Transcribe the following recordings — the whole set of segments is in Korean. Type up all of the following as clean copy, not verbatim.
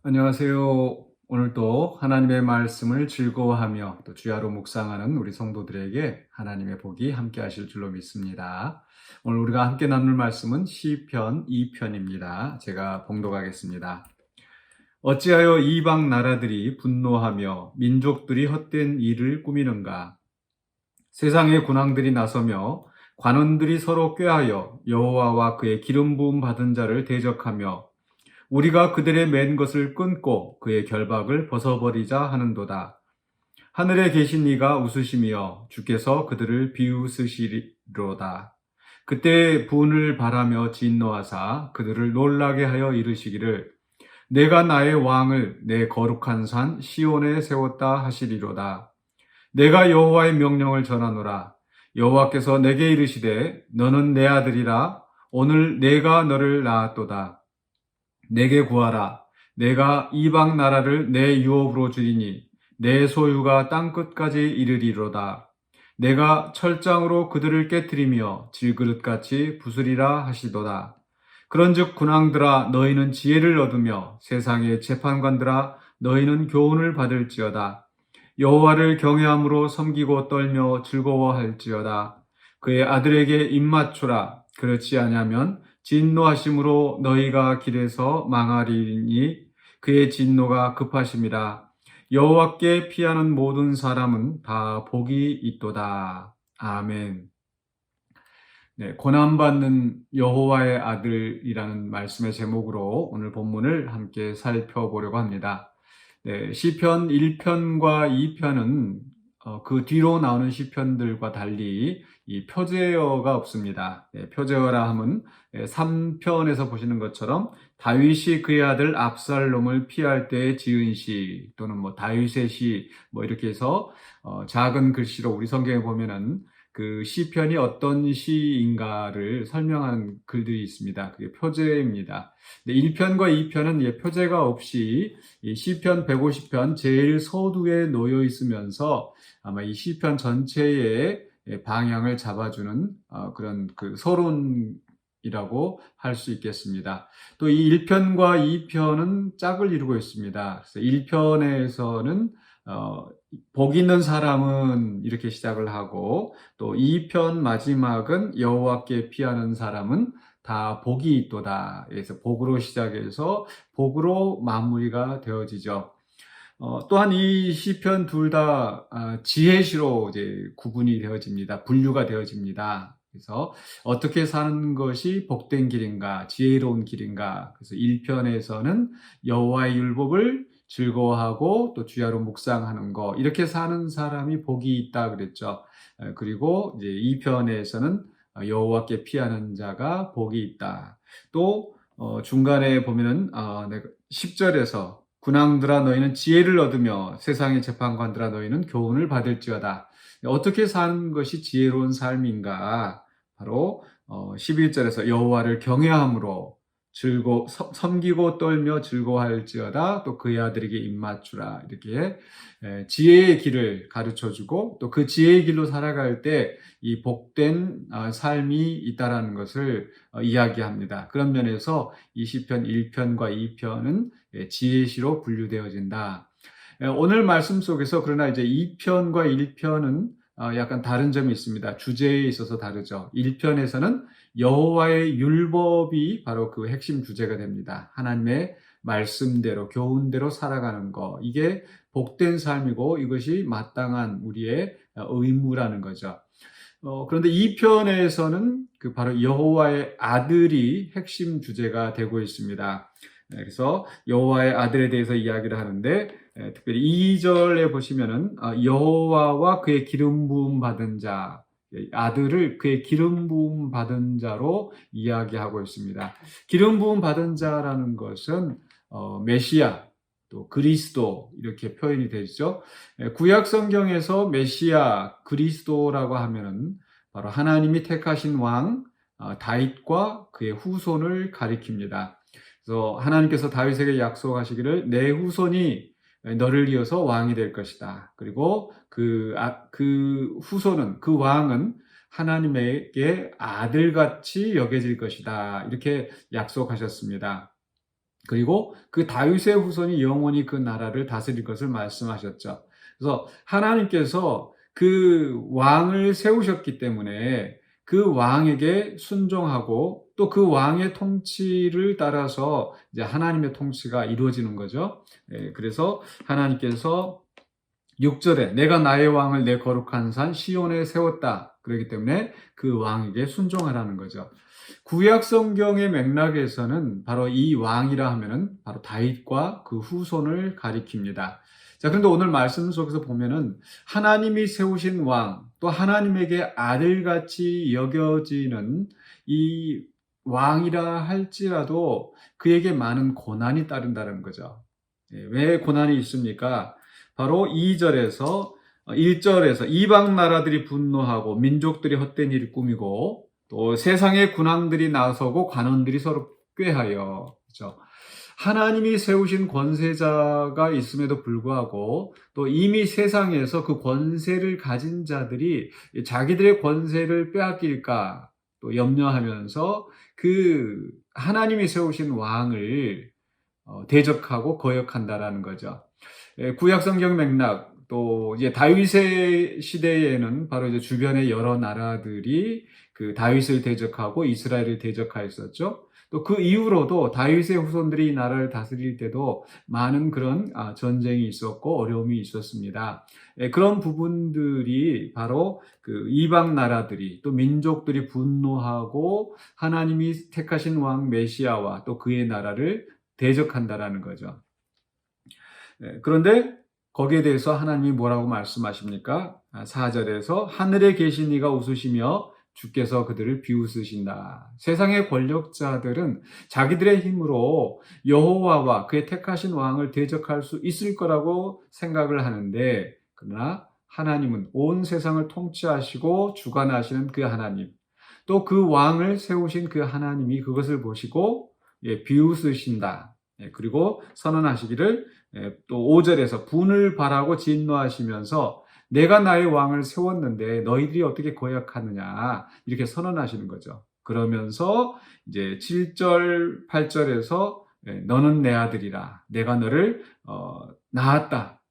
안녕하세요. 오늘도 하나님의 말씀을 즐거워하며 또 주야로 묵상하는 우리 성도들에게 하나님의 복이 함께 하실 줄로 믿습니다. 오늘 우리가 함께 나눌 말씀은 시편 2편입니다. 제가 봉독하겠습니다. 어찌하여 이방 나라들이 분노하며 민족들이 헛된 일을 꾸미는가? 세상의 군왕들이 나서며 관원들이 서로 꾀하여 여호와와 그의 기름 부음 받은 자를 대적하며 우리가 그들의 맨 것을 끊고 그의 결박을 벗어버리자 하는도다. 하늘에 계신 이가 웃으시며 주께서 그들을 비웃으시리로다. 그때 분을 바라며 진노하사 그들을 놀라게 하여 이르시기를 내가 나의 왕을 내 거룩한 산 시온에 세웠다 하시리로다. 내가 여호와의 명령을 전하노라. 여호와께서 내게 이르시되 너는 내 아들이라. 오늘 내가 너를 낳았도다. 내게 구하라. 내가 이방 나라를 내 유업으로 주리니 내 소유가 땅 끝까지 이르리로다. 내가 철장으로 그들을 깨뜨리며 질그릇같이 부수리라 하시도다. 그런즉 군왕들아 너희는 지혜를 얻으며 세상의 재판관들아 너희는 교훈을 받을지어다. 여호와를 경외함으로 섬기고 떨며 즐거워할지어다. 그의 아들에게 입맞추라. 그렇지 아니하면 진노하심으로 너희가 길에서 망하리니 그의 진노가 급하심이라. 여호와께 피하는 모든 사람은 다 복이 있도다. 아멘. 네, 고난받는 여호와의 아들이라는 말씀의 제목으로 오늘 본문을 함께 살펴보려고 합니다. 네, 시편 1편과 2편은 그 뒤로 나오는 시편들과 달리 이 표제어가 없습니다. 네, 표제어라 함은 3편에서 보시는 것처럼 다윗이 그의 아들 압살롬을 피할 때 지은 시 또는 뭐 다윗의 시 뭐 이렇게 해서 작은 글씨로 우리 성경에 보면은 그 시편이 어떤 시인가를 설명한 글들이 있습니다. 그게 표제입니다. 1편과 2편은 표제가 없이 이 시편 150편 제일 서두에 놓여 있으면서 아마 이 시편 전체의 방향을 잡아주는 그런 그 서론이라고 할 수 있겠습니다. 또 이 1편과 2편은 짝을 이루고 있습니다. 그래서 1편에서는 복 있는 사람은 이렇게 시작을 하고 또 2편 마지막은 여호와께 피하는 사람은 다 복이 있도다. 그래서 복으로 시작해서 복으로 마무리가 되어지죠. 또한 이 시편 둘 다 지혜시로 이제 구분이 되어집니다. 분류가 되어집니다. 그래서 어떻게 사는 것이 복된 길인가, 지혜로운 길인가. 그래서 1편에서는 여호와의 율법을 즐거워하고 또 주야로 묵상하는 거 이렇게 사는 사람이 복이 있다 그랬죠. 그리고 이제 2편에서는 여호와께 피하는 자가 복이 있다. 또 중간에 보면은 10절에서 군왕들아 너희는 지혜를 얻으며 세상의 재판관들아 너희는 교훈을 받을지어다. 어떻게 사는 것이 지혜로운 삶인가? 바로 11절에서 여호와를 경외함으로 섬기고 떨며 즐거워할지어다. 또 그의 아들에게 입맞추라. 이렇게 지혜의 길을 가르쳐주고 또 그 지혜의 길로 살아갈 때 이 복된 삶이 있다라는 것을 이야기합니다. 그런 면에서 이 시편 1편과 2편은 지혜시로 분류되어진다. 오늘 말씀 속에서 그러나 이제 2편과 1편은 약간 다른 점이 있습니다. 주제에 있어서 다르죠. 1편에서는 여호와의 율법이 바로 그 핵심 주제가 됩니다. 하나님의 말씀대로 교훈대로 살아가는 거 이게 복된 삶이고 이것이 마땅한 우리의 의무라는 거죠. 그런데 2편에서는 그 바로 여호와의 아들이 핵심 주제가 되고 있습니다. 그래서 여호와의 아들에 대해서 이야기를 하는데 특별히 2절에 보시면은 여호와와 그의 기름 부음 받은 자 아들을 그의 기름 부음 받은 자로 이야기하고 있습니다. 기름 부음 받은 자라는 것은 메시아 또 그리스도 이렇게 표현이 되죠. 구약 성경에서 메시아 그리스도라고 하면은 바로 하나님이 택하신 왕 다윗과 그의 후손을 가리킵니다. 그래서 하나님께서 다윗에게 약속하시기를 내 후손이 너를 이어서 왕이 될 것이다. 그리고 그 후손은 그 왕은 하나님에게 아들같이 여겨질 것이다. 이렇게 약속하셨습니다. 그리고 그 다윗의 후손이 영원히 그 나라를 다스릴 것을 말씀하셨죠. 그래서 하나님께서 그 왕을 세우셨기 때문에 그 왕에게 순종하고 또 그 왕의 통치를 따라서 이제 하나님의 통치가 이루어지는 거죠. 그래서 하나님께서 6절에 내가 나의 왕을 내 거룩한 산 시온에 세웠다. 그렇기 때문에 그 왕에게 순종하라는 거죠. 구약 성경의 맥락에서는 바로 이 왕이라 하면은 바로 다윗과 그 후손을 가리킵니다. 자, 그런데 오늘 말씀 속에서 보면은 하나님이 세우신 왕, 또 하나님에게 아들같이 여겨지는 이 왕이라 할지라도 그에게 많은 고난이 따른다는 거죠. 왜 고난이 있습니까? 바로 2절에서 1절에서 이방 나라들이 분노하고 민족들이 헛된 일을 꾸미고 또 세상의 군왕들이 나서고 관원들이 서로 꾀하여, 그렇죠? 하나님이 세우신 권세자가 있음에도 불구하고 또 이미 세상에서 그 권세를 가진 자들이 자기들의 권세를 빼앗길까 또 염려하면서 그 하나님이 세우신 왕을 대적하고 거역한다라는 거죠. 구약 성경 맥락 또 이제 다윗의 시대에는 바로 이제 주변의 여러 나라들이 그 다윗을 대적하고 이스라엘을 대적하였었죠. 또 그 이후로도 다윗의 후손들이 이 나라를 다스릴 때도 많은 그런 전쟁이 있었고 어려움이 있었습니다. 그런 부분들이 바로 그 이방 나라들이 또 민족들이 분노하고 하나님이 택하신 왕 메시아와 또 그의 나라를 대적한다라는 거죠. 그런데 거기에 대해서 하나님이 뭐라고 말씀하십니까? 4절에서 하늘에 계신 이가 웃으시며 주께서 그들을 비웃으신다. 세상의 권력자들은 자기들의 힘으로 여호와와 그의 택하신 왕을 대적할 수 있을 거라고 생각을 하는데, 그러나 하나님은 온 세상을 통치하시고 주관하시는 그 하나님, 또 그 왕을 세우신 그 하나님이 그것을 보시고 비웃으신다. 그리고 선언하시기를 또 5절에서 분을 발하고 진노하시면서 내가 나의 왕을 세웠는데 너희들이 어떻게 거역하느냐 이렇게 선언하시는 거죠. 그러면서 이제 7절, 8절에서 너는 내 아들이라 내가 너를 낳았다.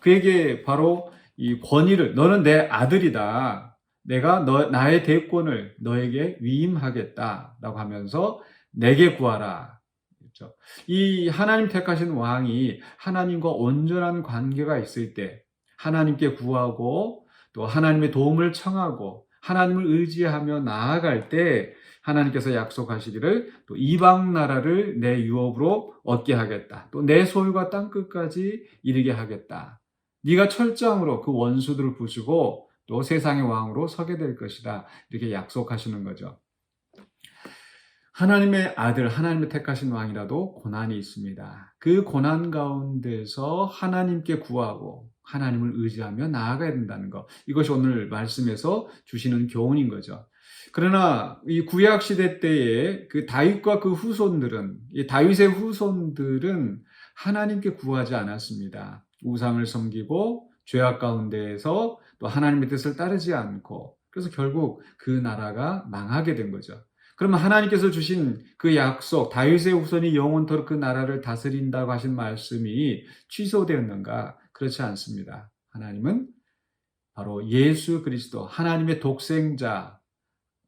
그에게 바로 이 권위를 너는 내 아들이다. 내가 나의 대권을 너에게 위임하겠다라고 하면서 내게 구하라. 그렇죠? 이 하나님 택하신 왕이 하나님과 온전한 관계가 있을 때 하나님께 구하고 또 하나님의 도움을 청하고 하나님을 의지하며 나아갈 때 하나님께서 약속하시기를 또 이방 나라를 내 유업으로 얻게 하겠다. 또 내 소유가 땅 끝까지 이르게 하겠다. 네가 철장으로 그 원수들을 부수고 또 세상의 왕으로 서게 될 것이다. 이렇게 약속하시는 거죠. 하나님의 아들, 하나님의 택하신 왕이라도 고난이 있습니다. 그 고난 가운데서 하나님께 구하고 하나님을 의지하며 나아가야 된다는 것. 이것이 오늘 말씀에서 주시는 교훈인 거죠. 그러나 이 구약 시대 때에 그 다윗과 그 후손들은, 이 다윗의 후손들은 하나님께 구하지 않았습니다. 우상을 섬기고 죄악 가운데에서 또 하나님의 뜻을 따르지 않고 그래서 결국 그 나라가 망하게 된 거죠. 그러면 하나님께서 주신 그 약속, 다윗의 후손이 영원토록 그 나라를 다스린다고 하신 말씀이 취소되었는가? 그렇지 않습니다. 하나님은 바로 예수 그리스도, 하나님의 독생자,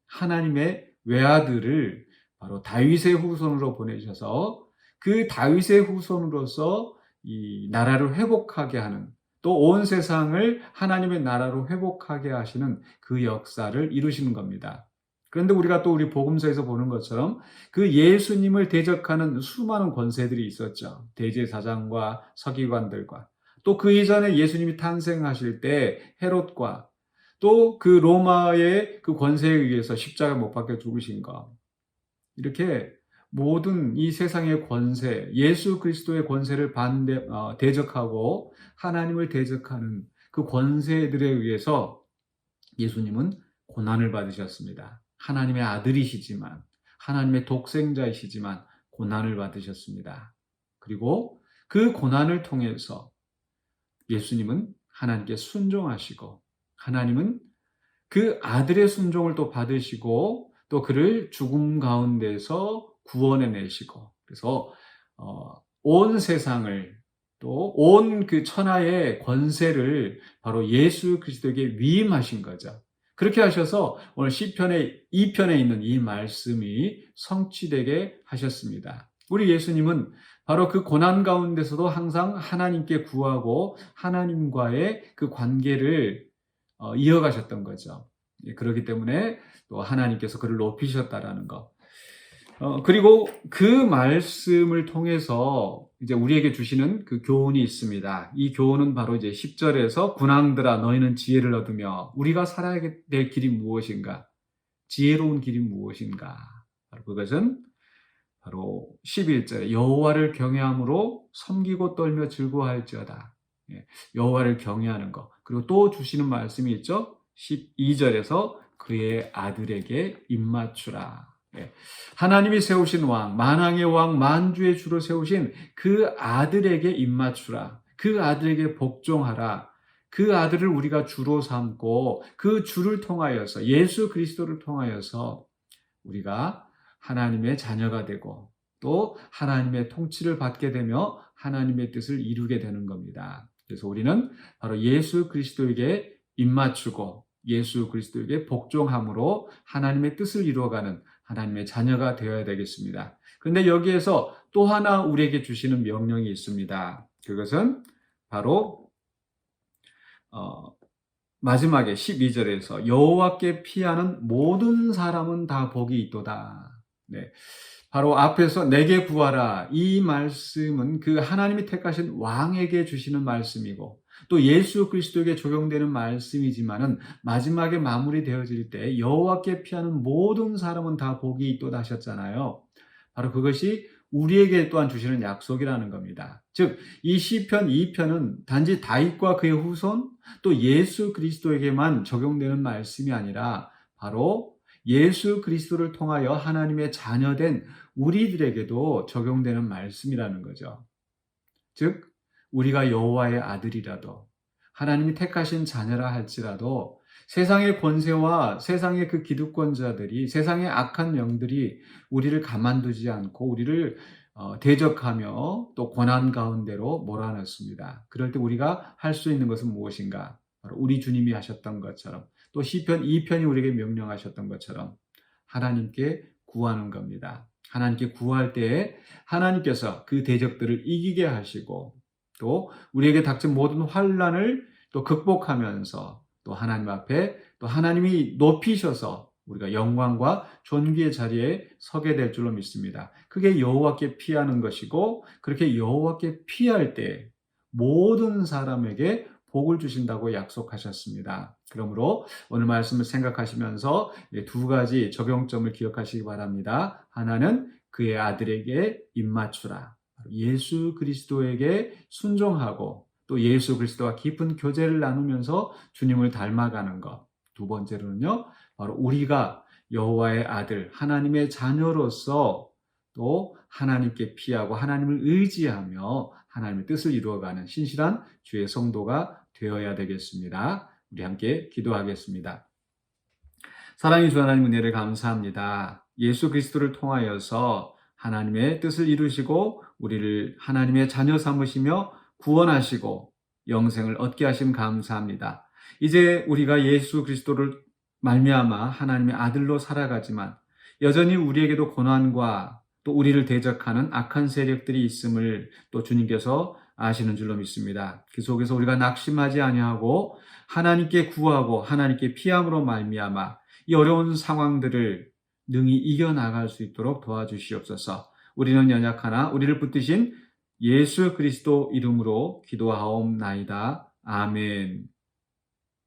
하나님의 외아들을 바로 다윗의 후손으로 보내셔서 그 다윗의 후손으로서 이 나라를 회복하게 하는 또 온 세상을 하나님의 나라로 회복하게 하시는 그 역사를 이루시는 겁니다. 그런데 우리가 또 우리 복음서에서 보는 것처럼 그 예수님을 대적하는 수많은 권세들이 있었죠. 대제사장과 서기관들과 또 그 이전에 예수님이 탄생하실 때 헤롯과 또 그 로마의 그 권세에 의해서 십자가 못 박혀 죽으신 것. 이렇게 모든 이 세상의 권세, 예수 그리스도의 권세를 대적하고 하나님을 대적하는 그 권세들에 의해서 예수님은 고난을 받으셨습니다. 하나님의 아들이시지만, 하나님의 독생자이시지만 고난을 받으셨습니다. 그리고 그 고난을 통해서 예수님은 하나님께 순종하시고, 하나님은 그 아들의 순종을 또 받으시고, 또 그를 죽음 가운데서 구원해내시고, 그래서 온 세상을 또 온 그 천하의 권세를 바로 예수 그리스도에게 위임하신 거죠. 그렇게 하셔서 오늘 시편의 2편에 있는 이 말씀이 성취되게 하셨습니다. 우리 예수님은 바로 그 고난 가운데서도 항상 하나님께 구하고 하나님과의 그 관계를 이어가셨던 거죠. 그렇기 때문에 또 하나님께서 그를 높이셨다라는 것. 그리고 그 말씀을 통해서 이제 우리에게 주시는 그 교훈이 있습니다. 이 교훈은 바로 이제 10절에서 군왕들아 너희는 지혜를 얻으며 우리가 살아야 될 길이 무엇인가? 지혜로운 길이 무엇인가? 바로 그것은 바로 11절에 여호와를 경외함으로 섬기고 떨며 즐거워할지어다. 여호와를 경외하는 것. 그리고 또 주시는 말씀이 있죠. 12절에서 그의 아들에게 입맞추라. 하나님이 세우신 왕, 만왕의 왕, 만주의 주로 세우신 그 아들에게 입맞추라. 그 아들에게 복종하라. 그 아들을 우리가 주로 삼고 그 주를 통하여서 예수 그리스도를 통하여서 우리가 하나님의 자녀가 되고 또 하나님의 통치를 받게 되며 하나님의 뜻을 이루게 되는 겁니다. 그래서 우리는 바로 예수 그리스도에게 입맞추고 예수 그리스도에게 복종함으로 하나님의 뜻을 이루어가는 하나님의 자녀가 되어야 되겠습니다. 그런데 여기에서 또 하나 우리에게 주시는 명령이 있습니다. 그것은 바로 마지막에 12절에서 여호와께 피하는 모든 사람은 다 복이 있도다. 네. 바로 앞에서 내게 구하라. 이 말씀은 그 하나님이 택하신 왕에게 주시는 말씀이고 또 예수 그리스도에게 적용되는 말씀이지만은 마지막에 마무리되어질 때 여호와께 피하는 모든 사람은 다 복이 있도다 하셨잖아요. 바로 그것이 우리에게 또한 주시는 약속이라는 겁니다. 즉, 이 시편 2편은 단지 다윗과 그의 후손 또 예수 그리스도에게만 적용되는 말씀이 아니라 바로 예수 그리스도를 통하여 하나님의 자녀된 우리들에게도 적용되는 말씀이라는 거죠. 즉, 우리가 여호와의 아들이라도 하나님이 택하신 자녀라 할지라도 세상의 권세와 세상의 그 기득권자들이 세상의 악한 영들이 우리를 가만두지 않고 우리를 대적하며 또 고난 가운데로 몰아넣습니다. 그럴 때 우리가 할 수 있는 것은 무엇인가? 바로 우리 주님이 하셨던 것처럼 또 시편 2편이 우리에게 명령하셨던 것처럼 하나님께 구하는 겁니다. 하나님께 구할 때에 하나님께서 그 대적들을 이기게 하시고 또 우리에게 닥친 모든 환난을 또 극복하면서 또 하나님 앞에 또 하나님이 높이셔서 우리가 영광과 존귀의 자리에 서게 될 줄로 믿습니다. 그게 여호와께 피하는 것이고 그렇게 여호와께 피할 때 모든 사람에게 복을 주신다고 약속하셨습니다. 그러므로 오늘 말씀을 생각하시면서 두 가지 적용점을 기억하시기 바랍니다. 하나는 그의 아들에게 입맞추라. 예수 그리스도에게 순종하고 또 예수 그리스도와 깊은 교제를 나누면서 주님을 닮아가는 것. 두 번째로는요, 바로 우리가 여호와의 아들, 하나님의 자녀로서 또 하나님께 피하고 하나님을 의지하며 하나님의 뜻을 이루어가는 신실한 주의 성도가 되어야 되겠습니다. 우리 함께 기도하겠습니다. 사랑의 주 하나님 은혜를 감사합니다. 예수 그리스도를 통하여서 하나님의 뜻을 이루시고 우리를 하나님의 자녀 삼으시며 구원하시고 영생을 얻게 하심 감사합니다. 이제 우리가 예수 그리스도를 말미암아 하나님의 아들로 살아가지만 여전히 우리에게도 고난과 또 우리를 대적하는 악한 세력들이 있음을 또 주님께서 아시는 줄로 믿습니다. 그 속에서 우리가 낙심하지 아니하고 하나님께 구하고 하나님께 피함으로 말미암아 이 어려운 상황들을 능히 이겨나갈 수 있도록 도와주시옵소서. 우리는 연약하나 우리를 붙드신 예수 그리스도 이름으로 기도하옵나이다. 아멘.